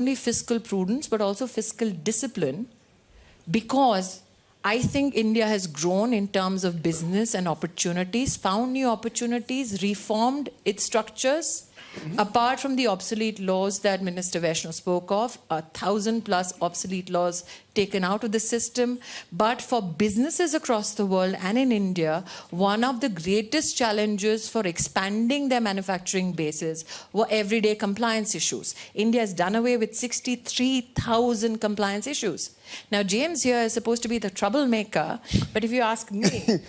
only fiscal prudence, but also fiscal discipline, because I think India has grown in terms of business and opportunities, found new opportunities, reformed its structures. Apart from the obsolete laws that Minister Vaishnaw spoke of, 1,000+ obsolete laws taken out of the system. But for businesses across the world and in India, one of the greatest challenges for expanding their manufacturing bases were everyday compliance issues. India has done away with 63,000 compliance issues. Now, James here is supposed to be the troublemaker, but if you ask me,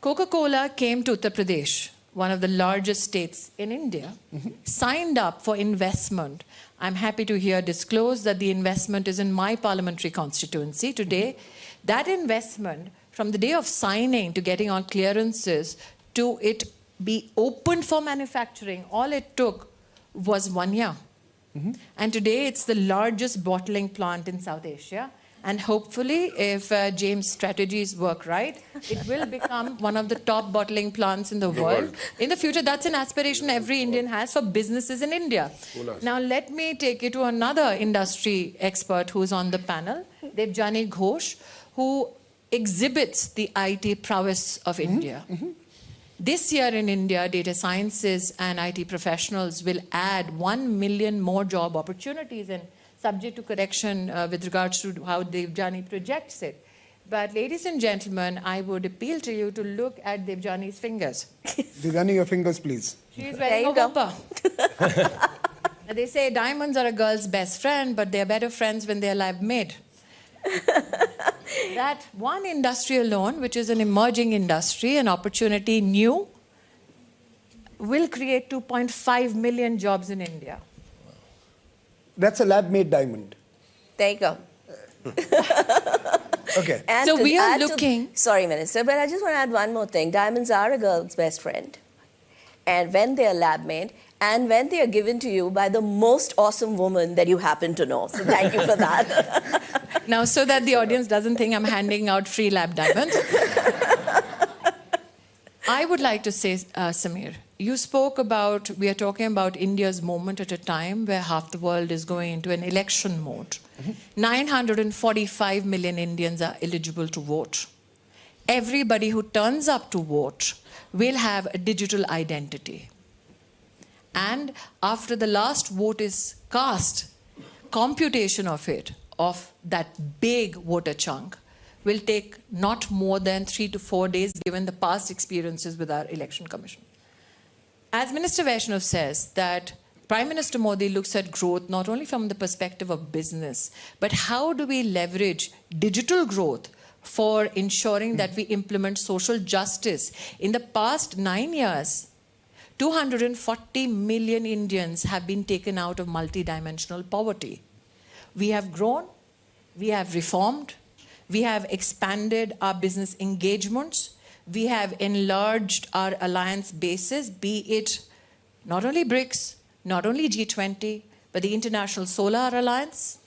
Coca-Cola came to Uttar Pradesh, one of the largest states in India, signed up for investment. I'm happy to disclose that the investment is in my parliamentary constituency today. That investment, from the day of signing to getting all clearances to it be opened for manufacturing, all it took was 1 year. And today it's the largest bottling plant in South Asia. And hopefully, if James' strategies work right, it will become one of the top bottling plants in the world. In the future, that's an aspiration every Indian has for businesses in India. Now, let me take you to another industry expert who's on the panel, Debjani Ghosh, who exhibits the IT prowess of India. This year in India, data sciences and IT professionals will add 1 million more job opportunities, and subject to correction with regards to how Debjani projects it. But ladies and gentlemen, I would appeal to you to look at Debjani's fingers. Debjani, your fingers, please. She's wearing a whopper. They say diamonds are a girl's best friend, but they're better friends when they're lab-made. That one industry alone, which is an emerging industry, an opportunity new, will create 2.5 million jobs in India. That's a lab-made diamond. There you go. Okay. And so we are looking... Sorry, Minister, but I just want to add one more thing. Diamonds are a girl's best friend. And when they are lab-made, and when they are given to you by the most awesome woman that you happen to know. So thank you for that. Now, so that the audience doesn't think I'm handing out free lab diamonds. I would like to say, Samir, you spoke about, we are talking about India's moment at a time where half the world is going into an election mode. 945 million Indians are eligible to vote. Everybody who turns up to vote will have a digital identity. And after the last vote is cast, computation of it, of that big voter chunk, will take not more than 3 to 4 days, given the past experiences with our election commission. As Minister Vaishnaw says, that Prime Minister Modi looks at growth not only from the perspective of business, but how do we leverage digital growth for ensuring that we implement social justice. In the past 9 years, 240 million Indians have been taken out of multidimensional poverty. We have grown, we have reformed, we have expanded our business engagements. We have enlarged our alliance bases, be it not only BRICS, not only G20, but the International Solar Alliance,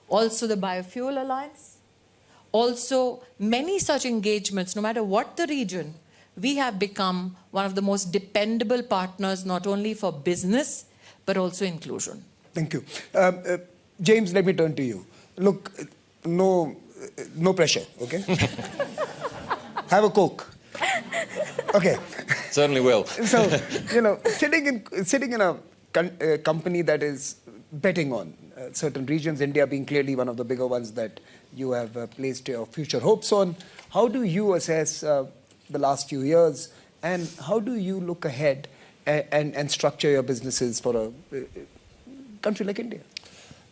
also the Biofuel Alliance, also many such engagements, no matter what the region. We have become one of the most dependable partners, not only for business, but also inclusion. Thank you. James, let me turn to you. Look, no pressure, okay? Have a Coke. Okay. Certainly will. So, sitting in a company that is betting on certain regions, India being clearly one of the bigger ones that you have placed your future hopes on, how do you assess the last few years, and how do you look ahead and structure your businesses for a country like India?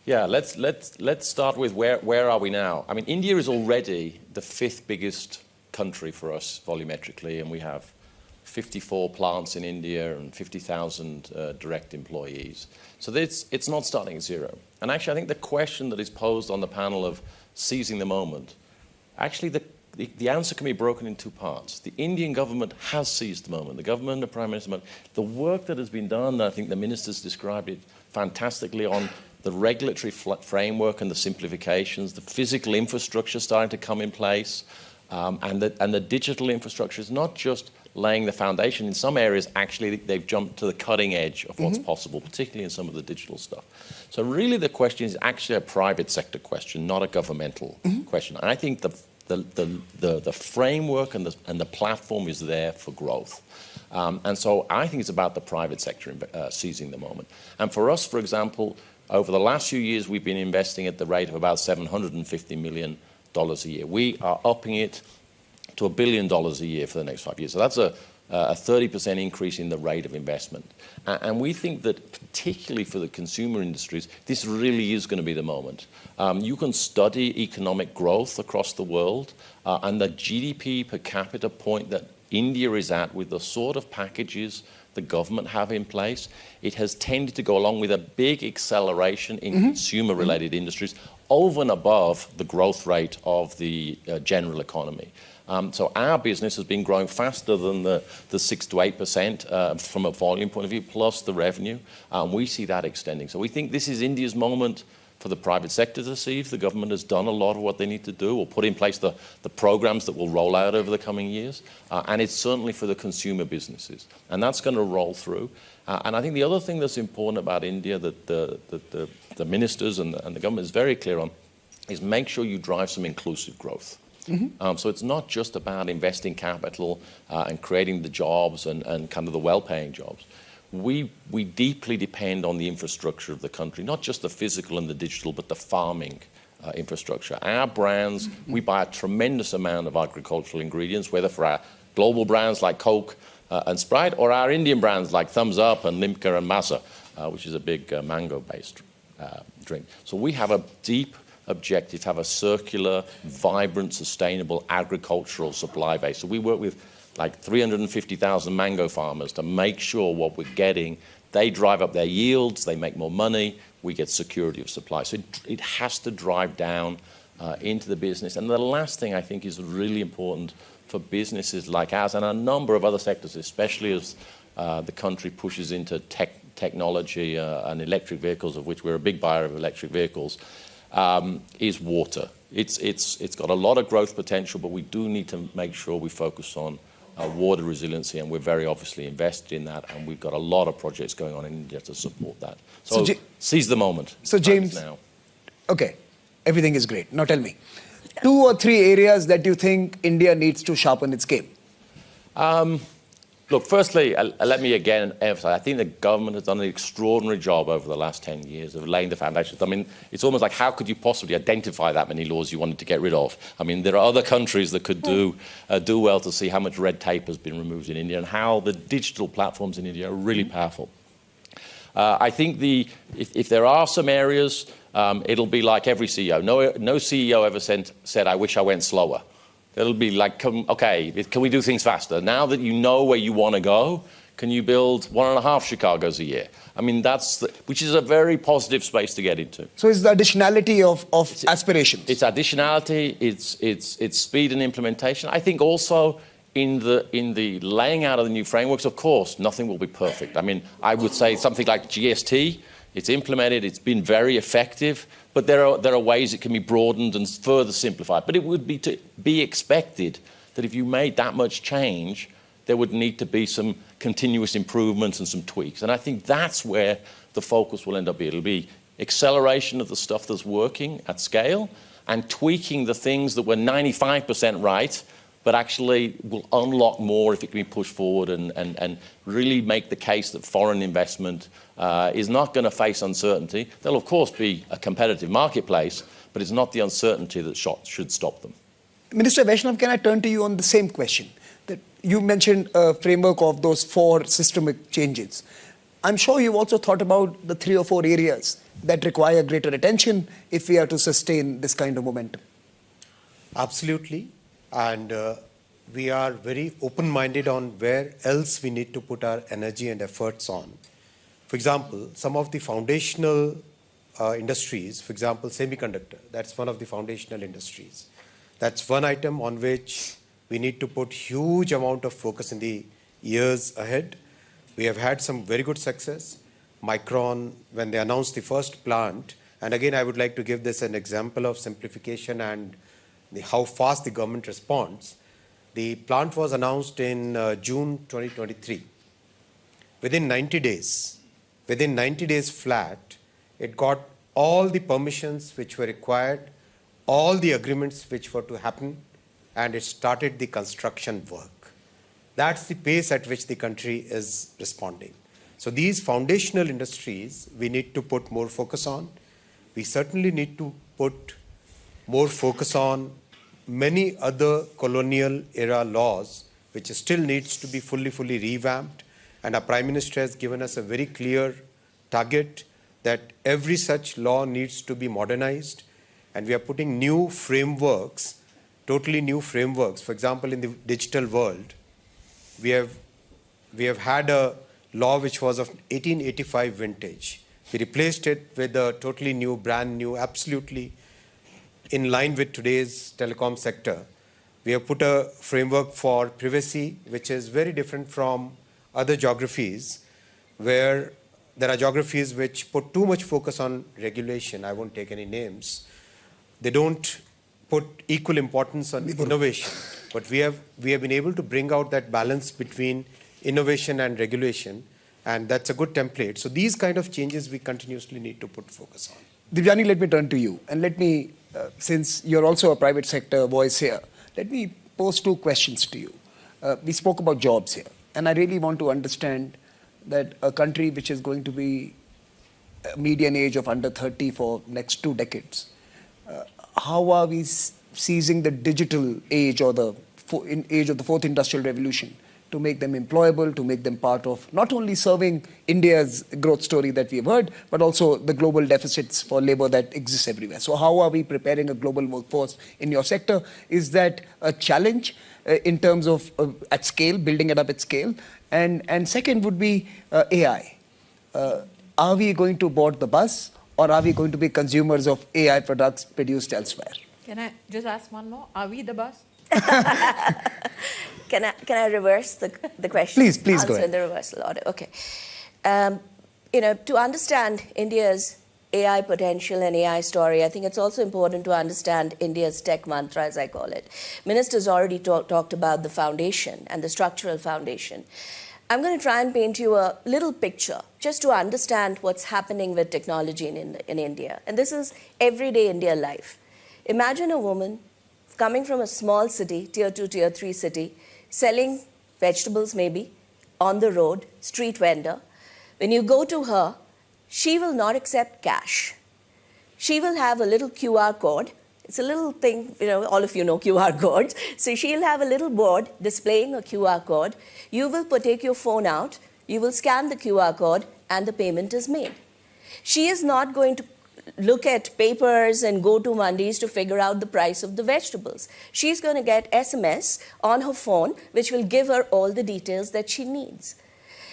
Yeah, let's start with where are we now? I mean, India is already the 5th biggest country for us volumetrically, and we have 54 plants in India and 50,000 direct employees. So it's not starting at zero. And actually, I think the question that is posed on the panel of seizing the moment, actually the answer can be broken in 2 parts. The Indian government has seized the moment. The government, the Prime Minister, the work that has been done, I think the ministers described it fantastically on the regulatory framework and the simplifications, the physical infrastructure starting to come in place, and the digital infrastructure is not just laying the foundation. In some areas, actually, they've jumped to the cutting edge of what's possible, particularly in some of the digital stuff. So really the question is actually a private sector question, not a governmental question. And I think the framework and the platform is there for growth. And so I think it's about the private sector seizing the moment. And for us, for example, over the last few years, we've been investing at the rate of about $750 million a year. We are upping it to $1 billion a year for the next 5 years. So that's a 30% increase in the rate of investment. And we think that particularly for the consumer industries, this really is going to be the moment. You can study economic growth across the world and the GDP per capita point that India is at with the sort of packages the government have in place. It has tended to go along with a big acceleration in consumer-related industries over and above the growth rate of the general economy. So our business has been growing faster than the 6 to 8% from a volume point of view, plus the revenue. We see that extending. So we think this is India's moment for the private sector to see if the government has done a lot of what they need to do or put in place the programs that will roll out over the coming years. And it's certainly for the consumer businesses. And that's going to roll through. And I think the other thing that's important about India that the ministers and the government is very clear on is make sure you drive some inclusive growth. So it's not just about investing capital and creating the jobs and kind of the well-paying jobs. We deeply depend on the infrastructure of the country, not just the physical and the digital, but the farming infrastructure. Our brands, we buy a tremendous amount of agricultural ingredients, whether for our global brands like Coke and Sprite, or our Indian brands like Thumbs Up and Limca and Masa, which is a big mango-based drink. So we have a deep objective to have a circular, vibrant, sustainable agricultural supply base. So we work with like 350,000 mango farmers to make sure what we're getting, they drive up their yields, they make more money, we get security of supply. So it has to drive down into the business. And the last thing I think is really important for businesses like ours and a number of other sectors, especially as the country pushes into technology and electric vehicles, of which we're a big buyer of electric vehicles, is water. It's got a lot of growth potential, but we do need to make sure we focus on water resiliency, and we're very obviously invested in that, and we've got a lot of projects going on in India to support that. So seize the moment. So James, now. Okay, everything is great. Now tell me, 2 or 3 areas that you think India needs to sharpen its game. Look, firstly, let me again emphasize, I think the government has done an extraordinary job over the last 10 years of laying the foundations. I mean, it's almost like how could you possibly identify that many laws you wanted to get rid of? I mean, there are other countries that could do well to see how much red tape has been removed in India and how the digital platforms in India are really powerful. I think if there are some areas, it'll be like every CEO. No CEO ever said, I wish I went slower. It'll be like, okay, can we do things faster? Now that you know where you want to go, can you build 1.5 Chicagos a year? I mean, which is a very positive space to get into. So it's the additionality of aspirations. It's additionality, it's speed and implementation. I think also in the laying out of the new frameworks, of course, nothing will be perfect. I mean, I would say something like GST, it's implemented, it's been very effective, but there are ways it can be broadened and further simplified. But it would be expected that if you made that much change, there would need to be some continuous improvements and some tweaks. And I think that's where the focus will end up being. It'll be acceleration of the stuff that's working at scale and tweaking the things that were 95% right, but actually will unlock more if it can be pushed forward and really make the case that foreign investment is not going to face uncertainty. There'll, of course, be a competitive marketplace, but it's not the uncertainty that should stop them. Minister Vaishnaw, can I turn to you on the same question? That you mentioned a framework of those 4 systemic changes. I'm sure you've also thought about the 3 or 4 areas that require greater attention if we are to sustain this kind of momentum. Absolutely. And we are very open-minded on where else we need to put our energy and efforts on. For example, some of the foundational industries, for example, semiconductor, that's one of the foundational industries. That's one item on which we need to put huge amount of focus in the years ahead. We have had some very good success. Micron, when they announced the first plant, and again, I would like to give this an example of simplification and how fast the government responds. The plant was announced in June 2023. Within 90 days flat, it got all the permissions which were required, all the agreements which were to happen, and it started the construction work. That's the pace at which the country is responding. So these foundational industries, we need to put more focus on. We certainly need to put more focus on many other colonial era laws, which still needs to be fully revamped. And our Prime Minister has given us a very clear target that every such law needs to be modernized. And we are putting new frameworks, totally new frameworks. For example, in the digital world, we have had a law which was of 1885 vintage. We replaced it with a totally new, brand new, absolutely in line with today's telecom sector. We have put a framework for privacy, which is very different from other geographies, where there are geographies which put too much focus on regulation. I won't take any names. They don't put equal importance on innovation. But we have been able to bring out that balance between innovation and regulation, and that's a good template. So these kind of changes we continuously need to put focus on. Divyani, let me turn to you. And let me, since you're also a private sector voice here, let me pose two questions to you. We spoke about jobs here. And I really want to understand that a country which is going to be a median age of under 30 for next 2 decades, how are we seizing the digital age or the age of the fourth industrial revolution to make them employable, to make them part of not only serving India's growth story that we've heard, but also the global deficits for labor that exists everywhere. So how are we preparing a global workforce in your sector? Is that a challenge in terms of at scale, building it up at scale? And second would be AI. Are we going to board the bus, or are we going to be consumers of AI products produced elsewhere? Can I just ask one more? Are we the bus? Can I reverse the question? Please go Answer ahead. in the reversal order. Okay. To understand India's AI potential and AI story, I think it's also important to understand India's tech mantra, as I call it. Minister's already talked about the foundation and the structural foundation. I'm going to try and paint you a little picture just to understand what's happening with technology in India. And this is everyday India life. Imagine a woman coming from a small city, tier 2, tier 3 city, selling vegetables maybe, on the road, street vendor. When you go to her, she will not accept cash. She will have a little QR code. It's a little thing, all of you know QR codes. So she'll have a little board displaying a QR code. You will take your phone out, you will scan the QR code, and the payment is made. She is not going to look at papers and go to mandis to figure out the price of the vegetables. She's going to get SMS on her phone, which will give her all the details that she needs.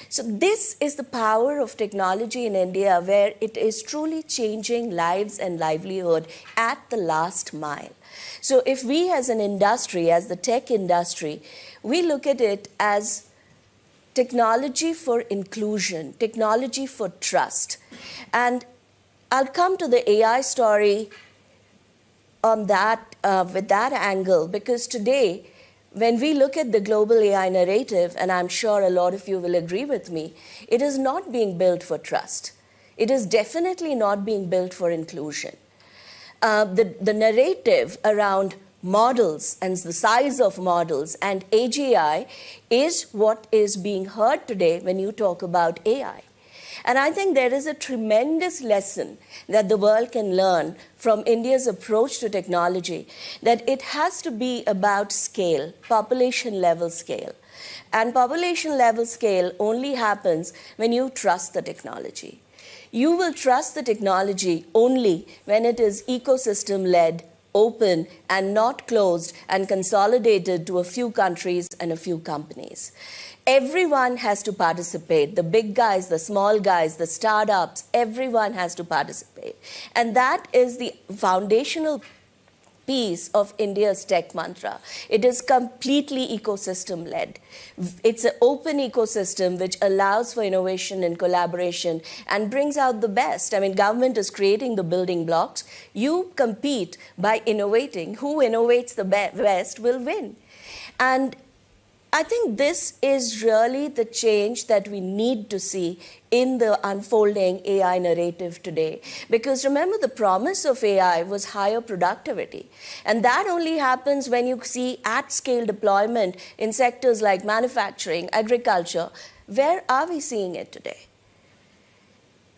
So this is the power of technology in India, where it is truly changing lives and livelihood at the last mile. So if we as an industry, as the tech industry, we look at it as technology for inclusion, technology for trust. And I'll come to the AI story on that, with that angle, because today, when we look at the global AI narrative, and I'm sure a lot of you will agree with me, it is not being built for trust. It is definitely not being built for inclusion. The narrative around models and the size of models and AGI is what is being heard today when you talk about AI. And I think there is a tremendous lesson that the world can learn from India's approach to technology, that it has to be about scale, population level scale. And population level scale only happens when you trust the technology. You will trust the technology only when it is ecosystem-led, open, and not closed and consolidated to a few countries and a few companies. Everyone has to participate. The big guys, the small guys, the startups, everyone has to participate. And that is the foundational piece of India's tech mantra. It is completely ecosystem-led. It's an open ecosystem which allows for innovation and collaboration and brings out the best. I mean, government is creating the building blocks. You compete by innovating. Who innovates the best will win. And I think this is really the change that we need to see in the unfolding AI narrative today. Because remember, the promise of AI was higher productivity. And that only happens when you see at-scale deployment in sectors like manufacturing, agriculture. Where are we seeing it today?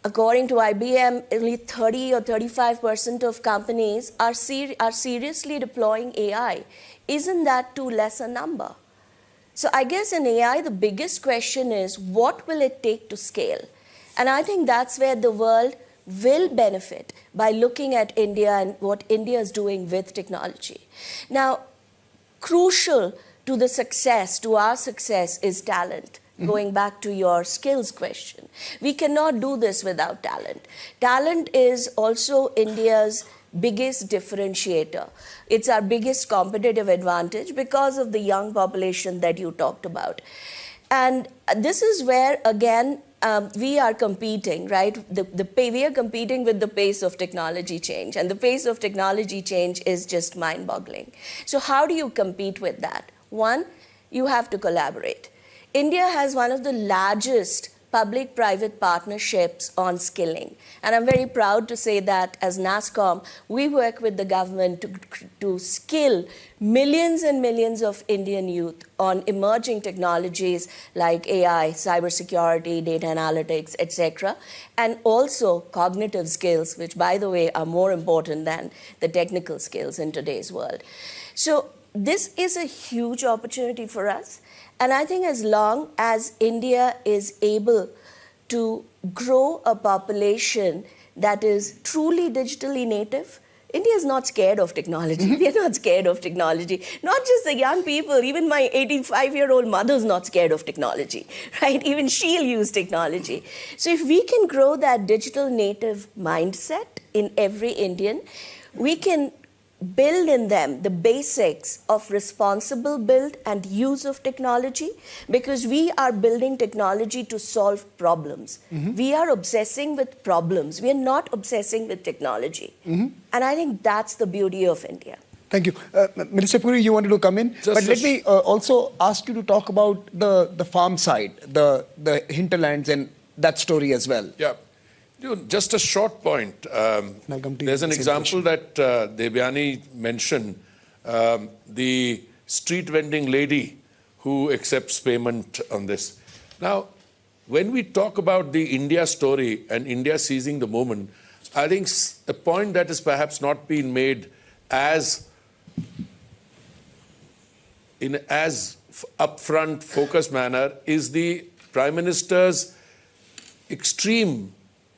According to IBM, only 30 or 35% of companies are seriously deploying AI. Isn't that too less a number? So I guess in AI, the biggest question is, what will it take to scale? And I think that's where the world will benefit by looking at India and what India is doing with technology. Now, crucial to the success, to our success, is talent. Going back to your skills question. We cannot do this without talent. Talent is also India's biggest differentiator. It's our biggest competitive advantage because of the young population that you talked about. And this is where, again, we are competing, right? We are competing with the pace of technology change. And the pace of technology change is just mind-boggling. So how do you compete with that? One, you have to collaborate. India has one of the largest public-private partnerships on skilling. And I'm very proud to say that as NASSCOM, we work with the government to skill millions and millions of Indian youth on emerging technologies like AI, cybersecurity, data analytics, etc., and also cognitive skills, which, by the way, are more important than the technical skills in today's world. So this is a huge opportunity for us. And I think as long as India is able to grow a population that is truly digitally native, India is not scared of technology. We are not scared of technology. Not just the young people, even my 85-year-old mother is not scared of technology, right? Even she'll use technology. So if we can grow that digital native mindset in every Indian, we can build in them the basics of responsible build and use of technology, because we are building technology to solve problems. We are obsessing with problems. We are not obsessing with technology. And I think that's the beauty of India. Thank you. Minister Puri, you wanted to come in? But let me also ask you to talk about the farm side, the hinterlands and that story as well. Yeah. Just a short point. There's an example that Devyani mentioned, the street vending lady who accepts payment on this. Now, when we talk about the India story and India seizing the moment, I think a point that has perhaps not been made as upfront, focused manner is the Prime Minister's extreme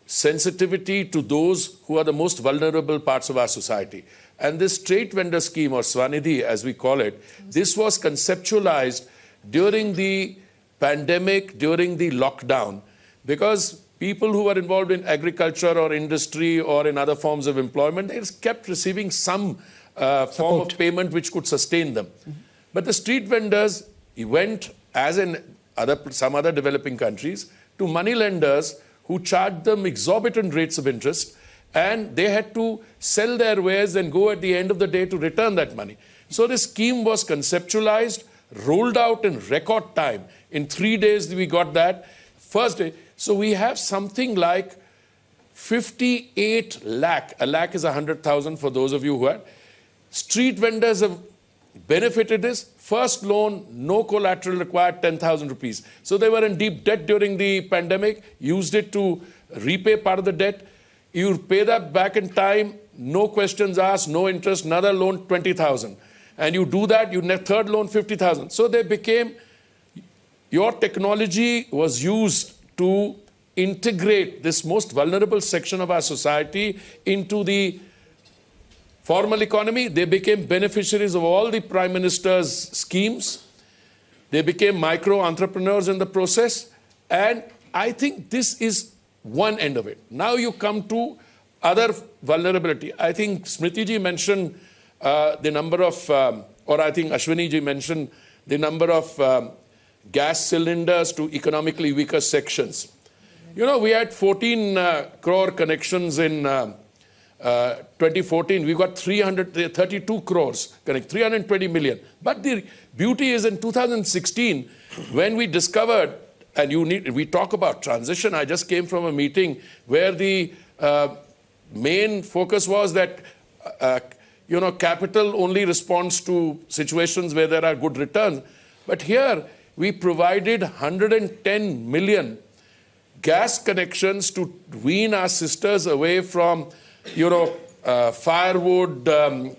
sensitivity to those who are the most vulnerable parts of our society. And this street vendor scheme, or Swanidhi as we call it, this was conceptualized during the pandemic, during the lockdown, because people who were involved in agriculture or industry or in other forms of employment, they kept receiving some form of payment which could sustain them. But the street vendors went, as in some other developing countries, to money lenders who charged them exorbitant rates of interest, and they had to sell their wares and go at the end of the day to return that money. So this scheme was conceptualized, rolled out in record time. In 3 days we got that first day. So we have something like 58 lakh. A lakh is 100,000 for those of you who are. Street vendors have benefited this. First loan, no collateral required, 10,000 rupees. So they were in deep debt during the pandemic, used it to repay part of the debt. You pay that back in time, no questions asked, no interest, another loan, 20,000. And you do that, you third loan, 50,000. So they became, your technology was used to integrate this most vulnerable section of our society into the formal economy. They became beneficiaries of all the Prime Minister's schemes. They became micro-entrepreneurs in the process. And I think this is one end of it. Now you come to other vulnerability. I think Smriti ji mentioned the number of, or I think Ashwini ji mentioned the number of gas cylinders to economically weaker sections. You know, we had 14 crore connections in 2014, we got 332 crores, correct, 320 million. But the beauty is in 2016, when we discovered, and we talk about transition, I just came from a meeting where the main focus was that capital only responds to situations where there are good returns. But here, we provided 110 million gas connections to wean our sisters away from, firewood,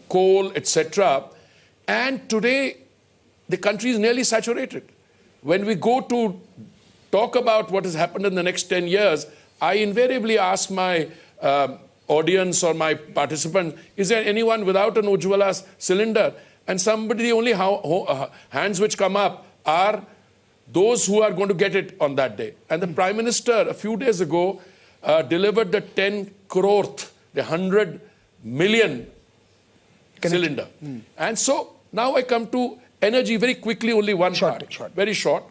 coal, etc. And today, the country is nearly saturated. When we go to talk about what has happened in the next 10 years, I invariably ask my audience or my participant, is there anyone without an Ujjwala cylinder? And the only hands which come up are those who are going to get it on that day. And the Prime Minister, a few days ago, delivered the 10 croreth, the 100 million cylinder. And so now I come to energy very quickly, only one part. Very short.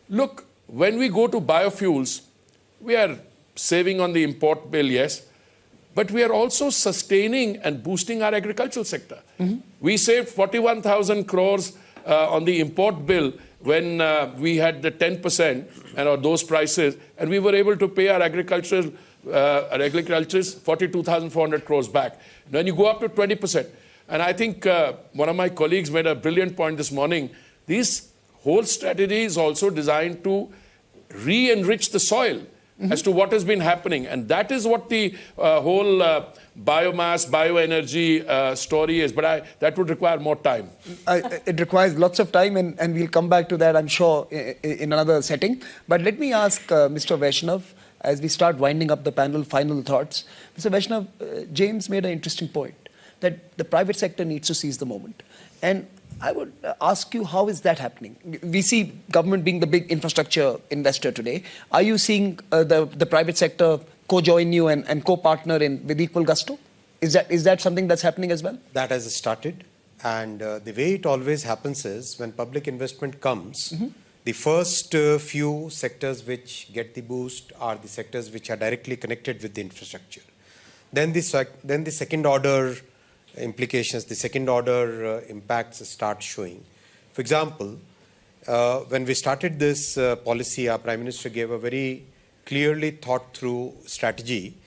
Look, when we go to biofuels, we are saving on the import bill, yes, but we are also sustaining and boosting our agricultural sector. We saved 41,000 crores on the import bill when we had the 10% and those prices, and we were able to pay our agriculturists 42,400 crores back. When you go up to 20%, and I think one of my colleagues made a brilliant point this morning, this whole strategy is also designed to re-enrich the soil as to what has been happening. And that is what the whole biomass, bioenergy story is. But that would require more time. It requires lots of time, and we'll come back to that, I'm sure, in another setting. But let me ask Mr. Vaishnaw, as we start winding up the panel, final thoughts. Mr. Vaishnaw, James made an interesting point, that the private sector needs to seize the moment. And I would ask you, how is that happening? We see government being the big infrastructure investor today. Are you seeing the private sector co-join you and co-partner with equal gusto? Is that something that's happening as well? That has started. And the way it always happens is when public investment comes, the first few sectors which get the boost are the sectors which are directly connected with the infrastructure. Then the second order implications, the second order impacts start showing. For example, when we started this policy, our Prime Minister gave a very clearly thought through strategy,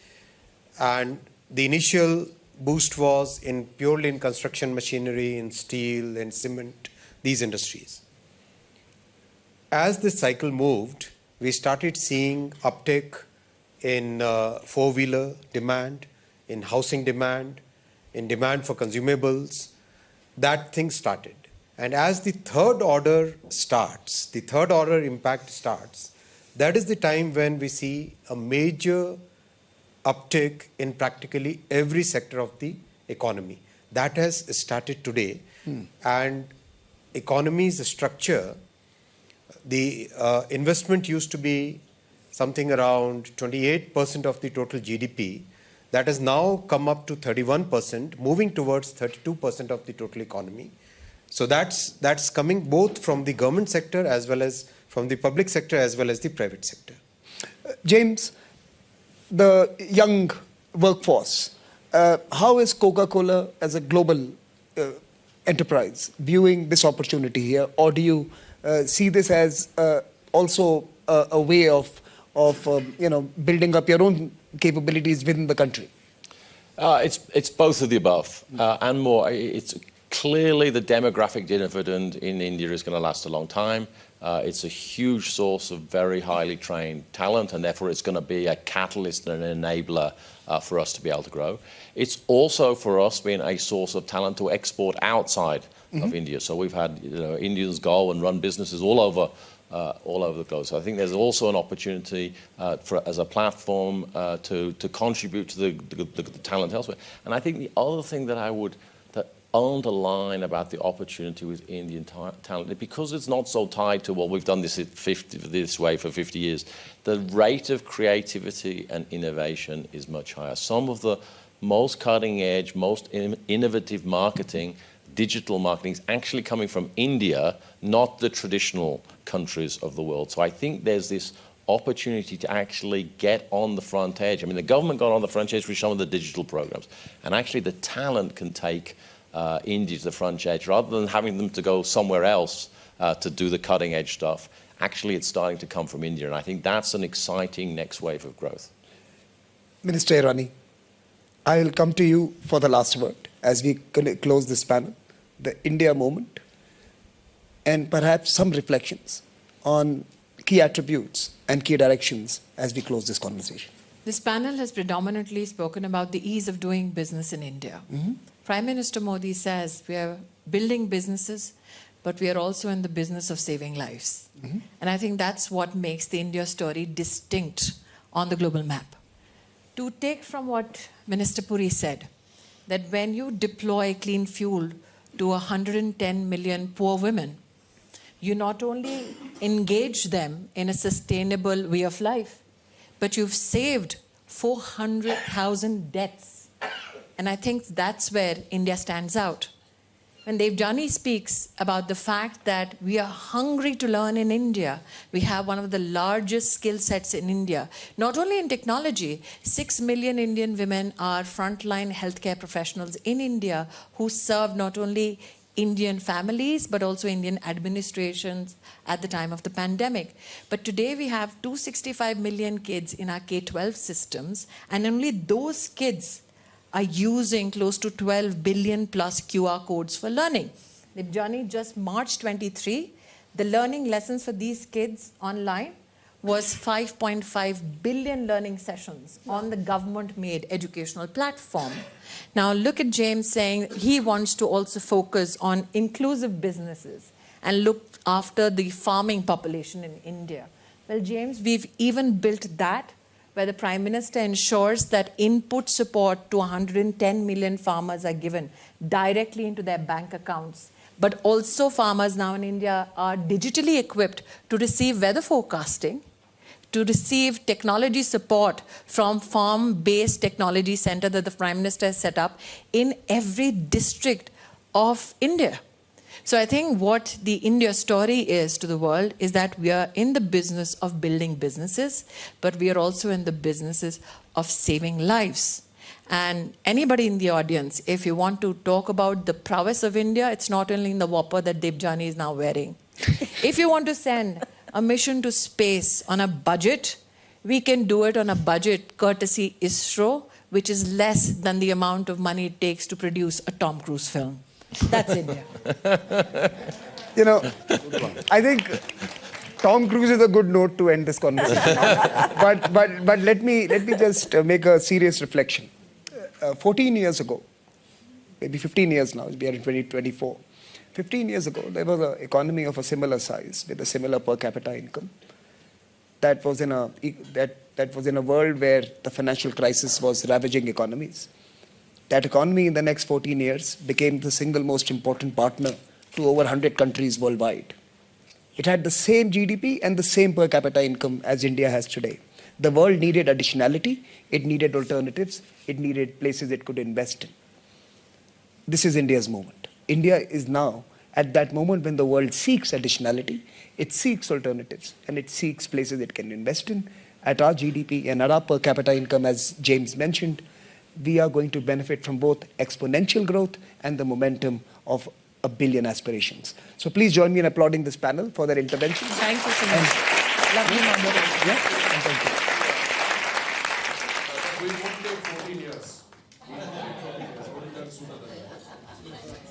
and the initial boost was purely in construction machinery, in steel and cement, these industries. As this cycle moved, we started seeing uptake in four-wheeler demand, in housing demand, in demand for consumables. That thing started. And as the third order starts, the third order impact starts, that is the time when we see a major uptick in practically every sector of the economy. That has started today. And economy's structure, the investment used to be something around 28% of the total GDP. That has now come up to 31%, moving towards 32% of the total economy. So that's coming both from the government sector as well as from the public sector as well as the private sector. James, the young workforce, how is Coca-Cola as a global enterprise viewing this opportunity here? Or do you see this as also a way of building up your own capabilities within the country? It's both of the above and more. It's clearly the demographic dividend in India is going to last a long time. It's a huge source of very highly trained talent, and therefore it's going to be a catalyst and an enabler for us to be able to grow. It's also for us been a source of talent to export outside of India. So we've had Indians go and run businesses all over the globe. So I think there's also an opportunity as a platform to contribute to the talent elsewhere. And I think the other thing that I would underline about the opportunity with Indian talent, because it's not so tied to, well, we've done this this way for 50 years, the rate of creativity and innovation is much higher. Some of the most cutting edge, most innovative marketing, digital marketing is actually coming from India, not the traditional countries of the world. So I think there's this opportunity to actually get on the front edge. I mean, the government got on the front edge with some of the digital programs, and actually the talent can take India to the front edge rather than having them to go somewhere else to do the cutting edge stuff. Actually, it's starting to come from India, and I think that's an exciting next wave of growth. Minister Irani, I will come to you for the last word as we close this panel, the India moment, and perhaps some reflections on key attributes and key directions as we close this conversation. This panel has predominantly spoken about the ease of doing business in India. Prime Minister Modi says we are building businesses, but we are also in the business of saving lives. And I think that's what makes the India story distinct on the global map. To take from what Minister Puri said, that when you deploy clean fuel to 110 million poor women, you not only engage them in a sustainable way of life, but you've saved 400,000 deaths. And I think that's where India stands out. When Devjani speaks about the fact that we are hungry to learn in India, we have one of the largest skill sets in India. Not only in technology, 6 million Indian women are frontline healthcare professionals in India who serve not only Indian families, but also Indian administrations at the time of the pandemic. But today we have 265 million kids in our K-12 systems, and only those kids are using close to 12 billion plus QR codes for learning. Devjani, just March 23, the learning lessons for these kids online was 5.5 billion learning sessions on the government-made educational platform. Now look at James saying he wants to also focus on inclusive businesses and look after the farming population in India. Well, James, we've even built that, where the Prime Minister ensures that input support to 110 million farmers are given directly into their bank accounts. But also farmers now in India are digitally equipped to receive weather forecasting, to receive technology support from farm-based technology center that the Prime Minister has set up in every district of India. So I think what the India story is to the world is that we are in the business of building businesses, but we are also in the businesses of saving lives. And anybody in the audience, if you want to talk about the prowess of India, it's not only in the whopper that Devjani is now wearing. If you want to send a mission to space on a budget, we can do it on a budget courtesy ISRO, which is less than the amount of money it takes to produce a Tom Cruise film. That's India. You know, I think Tom Cruise is a good note to end this conversation. but let me just make a serious reflection. 14 years ago, maybe 15 years now, we are in 2024. 15 years ago, there was an economy of a similar size with a similar per capita income. That was in a world where the financial crisis was ravaging economies. That economy in the next 14 years became the single most important partner to over 100 countries worldwide. It had the same GDP and the same per capita income as India has today. The world needed additionality, it needed alternatives, it needed places it could invest in. This is India's moment. India is now at that moment when the world seeks additionality, it seeks alternatives, and it seeks places it can invest in. At our GDP and at our per capita income, as James mentioned, we are going to benefit from both exponential growth and the momentum of a billion aspirations. So please join me in applauding this panel for their intervention. Thank you so much. Lovely moderation. Yeah, and thank you. We won't take 14 years. We won't take 14 years. What is that sooner than that?